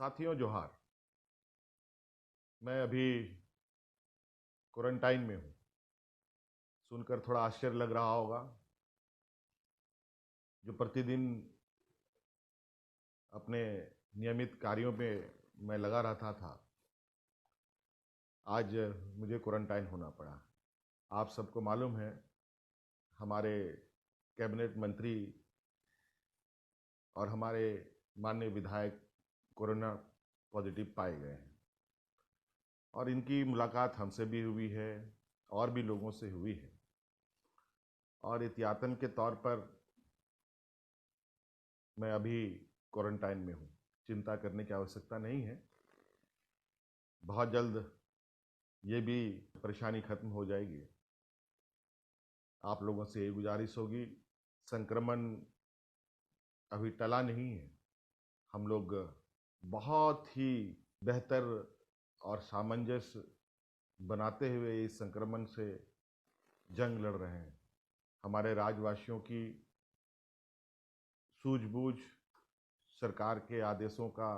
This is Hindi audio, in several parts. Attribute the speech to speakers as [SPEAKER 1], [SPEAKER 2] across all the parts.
[SPEAKER 1] साथियों जोहार। मैं अभी क्वारंटाइन में हूँ। सुनकर थोड़ा आश्चर्य लग रहा होगा। जो प्रतिदिन अपने नियमित कार्यों में मैं लगा रहता था, आज मुझे क्वारंटाइन होना पड़ा। आप सबको मालूम है, हमारे कैबिनेट मंत्री और हमारे माननीय विधायक कोरोना पॉजिटिव पाए गए हैं और इनकी मुलाकात हमसे भी हुई है और भी लोगों से हुई है। और एहतियातन के तौर पर मैं अभी क्वारंटाइन में हूँ। चिंता करने की आवश्यकता नहीं है। बहुत जल्द ये भी परेशानी खत्म हो जाएगी। आप लोगों से ये गुजारिश होगी, संक्रमण अभी टला नहीं है। हम लोग बहुत ही बेहतर और सामंजस्य बनाते हुए इस संक्रमण से जंग लड़ रहे हैं। हमारे राज्यवासियों की सूझबूझ, सरकार के आदेशों का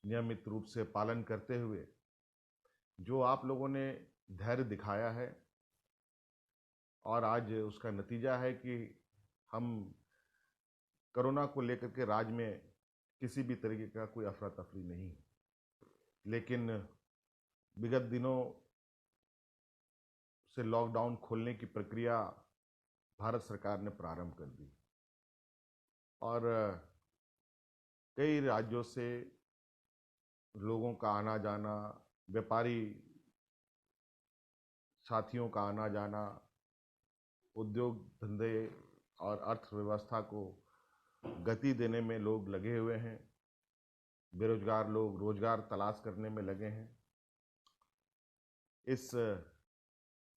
[SPEAKER 1] नियमित रूप से पालन करते हुए जो आप लोगों ने धैर्य दिखाया है, और आज उसका नतीजा है कि हम कोरोना को लेकर के राज्य में किसी भी तरीके का कोई अफरा तफरी नहीं है। लेकिन विगत दिनों से लॉकडाउन खोलने की प्रक्रिया भारत सरकार ने प्रारंभ कर दी और कई राज्यों से लोगों का आना जाना, व्यापारी साथियों का आना जाना, उद्योग धंधे और अर्थव्यवस्था को गति देने में लोग लगे हुए हैं। बेरोजगार लोग रोजगार तलाश करने में लगे हैं। इस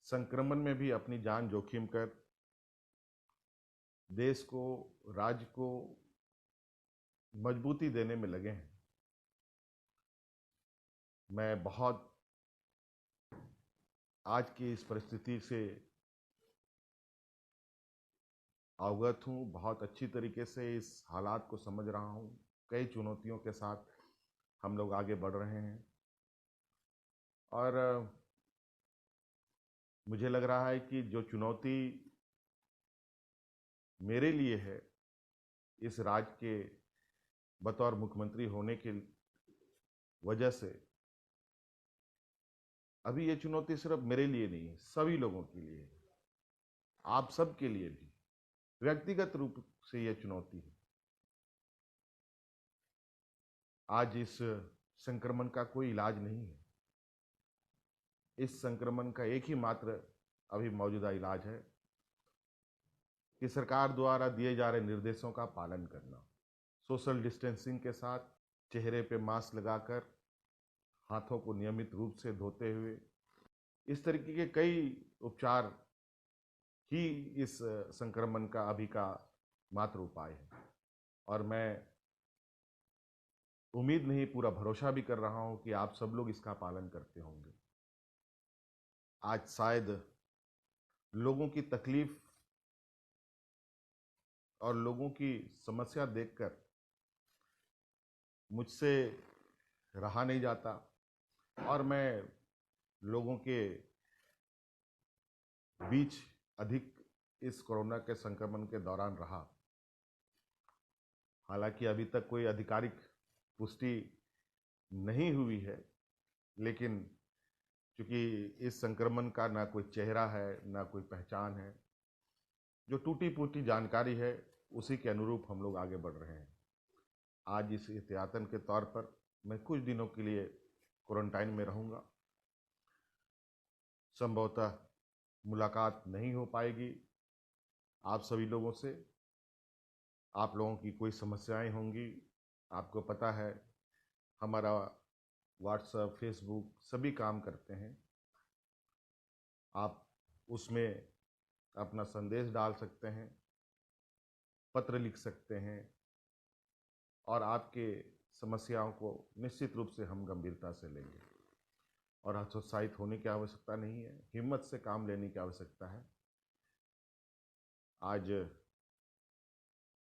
[SPEAKER 1] संक्रमण में भी अपनी जान जोखिम कर देश को, राज्य को मजबूती देने में लगे हैं। मैं बहुत आज की इस परिस्थिति से अवगत हूँ, बहुत अच्छी तरीके से इस हालात को समझ रहा हूँ। कई चुनौतियों के साथ हम लोग आगे बढ़ रहे हैं और मुझे लग रहा है कि जो चुनौती मेरे लिए है, इस राज्य के बतौर मुख्यमंत्री होने की वजह से, अभी ये चुनौती सिर्फ मेरे लिए नहीं है, सभी लोगों के लिए है। आप सब के लिए भी व्यक्तिगत रूप से यह चुनौती है। आज इस संक्रमण का कोई इलाज नहीं है। इस संक्रमण का एक ही मात्र अभी मौजूदा इलाज है कि सरकार द्वारा दिए जा रहे निर्देशों का पालन करना, सोशल डिस्टेंसिंग के साथ, चेहरे पे मास्क लगाकर, हाथों को नियमित रूप से धोते हुए, इस तरीके के कई उपचार ही इस संक्रमण का अभी का मात्र उपाय है। और मैं उम्मीद नहीं, पूरा भरोसा भी कर रहा हूं कि आप सब लोग इसका पालन करते होंगे। आज शायद लोगों की तकलीफ और लोगों की समस्या देखकर मुझसे रहा नहीं जाता और मैं लोगों के बीच अधिक इस कोरोना के संक्रमण के दौरान रहा। हालांकि अभी तक कोई आधिकारिक पुष्टि नहीं हुई है, लेकिन क्योंकि इस संक्रमण का ना कोई चेहरा है, ना कोई पहचान है, जो टूटी फूटी जानकारी है उसी के अनुरूप हम लोग आगे बढ़ रहे हैं। आज इस एहतियातन के तौर पर मैं कुछ दिनों के लिए क्वारंटाइन में रहूंगा। संभवतः मुलाकात नहीं हो पाएगी आप सभी लोगों से। आप लोगों की कोई समस्याएं होंगी। आपको पता है, हमारा व्हाट्सएप, फेसबुक सभी काम करते हैं। आप उसमें अपना संदेश डाल सकते हैं, पत्र लिख सकते हैं और आपके समस्याओं को निश्चित रूप से हम गंभीरता से लेंगे। और हतोत्साहित होने की आवश्यकता नहीं है, हिम्मत से काम लेने की आवश्यकता है। आज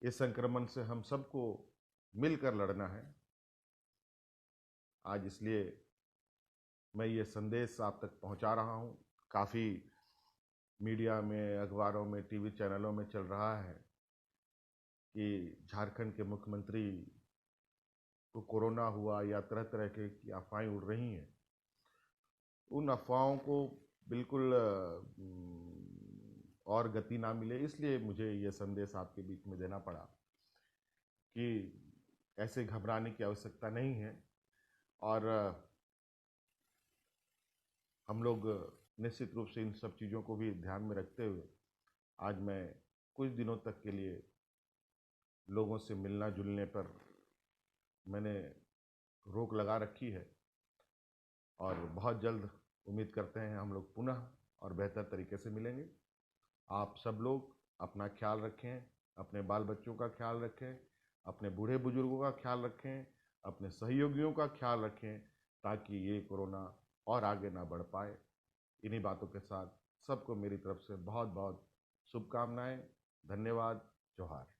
[SPEAKER 1] इस संक्रमण से हम सबको मिलकर लड़ना है। आज इसलिए मैं ये संदेश आप तक पहुंचा रहा हूं। काफ़ी मीडिया में, अखबारों में, टीवी चैनलों में चल रहा है कि झारखंड के मुख्यमंत्री को कोरोना हुआ या तरह तरह की अफवाहें उड़ रही हैं। उन अफवाहों को बिल्कुल और गति ना मिले, इसलिए मुझे ये संदेश आपके बीच में देना पड़ा कि ऐसे घबराने की आवश्यकता नहीं है। और हम लोग निश्चित रूप से इन सब चीज़ों को भी ध्यान में रखते हुए आज मैं कुछ दिनों तक के लिए लोगों से मिलना जुलने पर मैंने रोक लगा रखी है। और बहुत जल्द उम्मीद करते हैं हम लोग पुनः और बेहतर तरीके से मिलेंगे। आप सब लोग अपना ख्याल रखें, अपने बाल बच्चों का ख्याल रखें, अपने बूढ़े बुजुर्गों का ख्याल रखें, अपने सहयोगियों का ख्याल रखें, ताकि ये कोरोना और आगे ना बढ़ पाए। इन्हीं बातों के साथ सबको मेरी तरफ से बहुत बहुत शुभकामनाएं। धन्यवाद। जोहार।